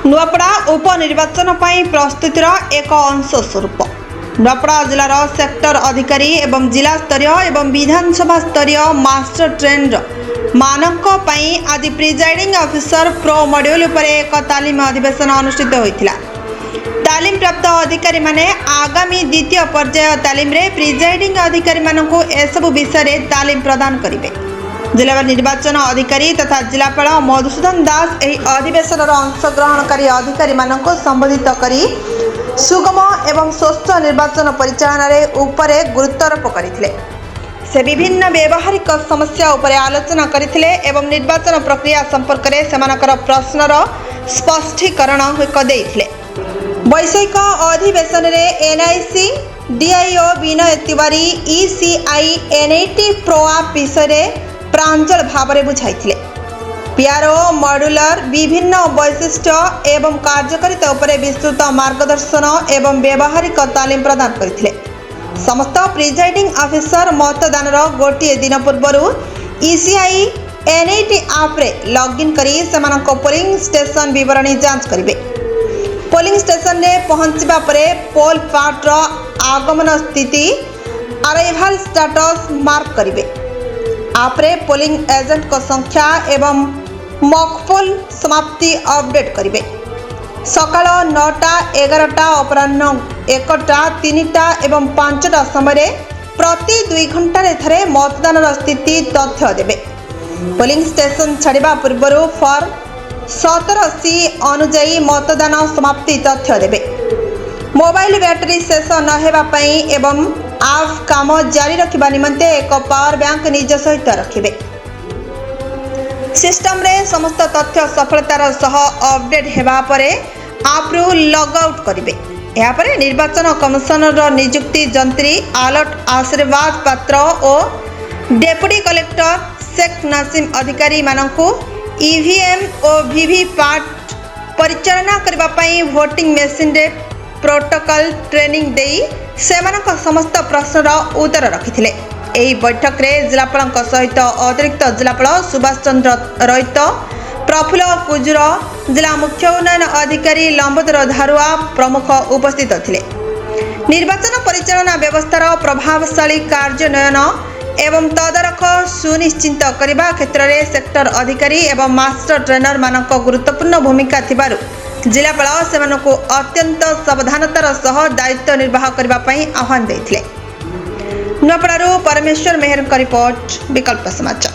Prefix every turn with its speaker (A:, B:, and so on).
A: नुआपड़ा उपनिर्वाचन पर प्रस्तुतिर एक अंश स्वरूप नुआपड़ा जिलार सेक्टर अधिकारी एवं जिला स्तरीय एवं विधानसभा स्तरीय मास्टर ट्रेनर मानक आदि प्रिजाइडिंग ऑफिसर प्रो मॉड्यूल पर एक तालीम अधिवेशन अनुष्ठित होता। तालीम प्राप्त अधिकारी माने आगामी द्वितीय पर्याय तालीम रे प्रिजाइडिंग अधिकारी मानकु एसबु विषय रे तालीम प्रदान करिवे। जिला निर्वाचन अधिकारी तथा जिलापाल मधुसूदन दास एही अधिवेशन अंशग्रहणकारी अधिकारी मानकु संबोधित करी सुगम एवं स्वस्थ निर्वाचन परिचालन उपरे गुरुत्वारोप करथिले। से विभिन्न व्यवहारिक समस्या उपरे आलोचना करथिले एवं निर्वाचन प्रक्रिया संपर्क में सेमानकर प्रश्नर स्पष्टीकरण देथिले। वैषयिक अधिवेशन रे NIC DIO Vinay Tiwari ECI NIT प्रोआप विषय प्रांजल भाव में बुझाई। पीआरओ मॉड्यूलर विभिन्न वैशिष्ट्य एवं कार्यकारिता उपरे विस्तृत मार्गदर्शन एवं व्यवहारिक तालीम प्रदान करथिले। समस्त प्रिजाइडिंग ऑफिसर मतदान गोटे दिन पूर्व ईसीआई एनआईटी आप रे लॉगिन करी सेमानक पोलिंग स्टेशन विवरणी जांच करिवे। पोलिंग स्टेशन ने पहुंचबा परे पोल पार्ट रो आगमन स्थिति अराइवल स्टेटस मार्क करिवे। आपरे पोलिंग एजेंट को संख्या एवं मॉकपोल समाप्ति अपडेट करिवे। सकाळ 9टा 11टा अपराह्न 1टा 3टा एवं 5टा समय प्रति 2 घंटा थे मतदान स्थिति तथ्य देवे। पोलिंग स्टेशन छाड़ा पूर्व फॉर 17C अनुजाई मतदान समाप्ति तथ्य देवे। मोबाइल बैटरी शेष न एवं आप काम जारी रखा निमंते एक पावर बैंक निज सहित रखिबे। सिस्टम रे समस्त तथ्य सफलतार सह अपडेट हेबा परे आप रु लॉग आउट करिवे। या परे निर्वाचन कमिशनर नियुक्ति जंत्री आलट आशीर्वाद पात्र और डेप्यूटी कलेक्टर शेख नासिम अधिकारी मानकु ईवीएम और वीवीपैट परिचालना करबा पई वोटिंग मशीन रे प्रोटोकॉल ट्रेनिंग देई सेमानक समस्त प्रश्नर उत्तर रखिथिले। एही बैठक रे जिलापाल सहित अतिरिक्त जिलापाल सुभाष चंद्र रईत प्रफुल्ल कुजुर जिला मुख्य उन्नयन अधिकारी लंबोदर धारुआ प्रमुख उपस्थित थिले। निर्वाचन परिचालना व्यवस्थार प्रभावशाली कार्यान्वयन एवं तदारख सुनिश्चित करने क्षेत्र में सेक्टर अधिकारी एवं मास्टर ट्रेनर मानक गुरुत्वपूर्ण भूमिका थिबारु जिलापाल सेमानकु अत्यंत सावधानतार सह दायित्व निर्वाह करने आह्वान देथिले। नुआपड़ारू परमेश्वर मेहर का रिपोर्ट विकल्प समाचार।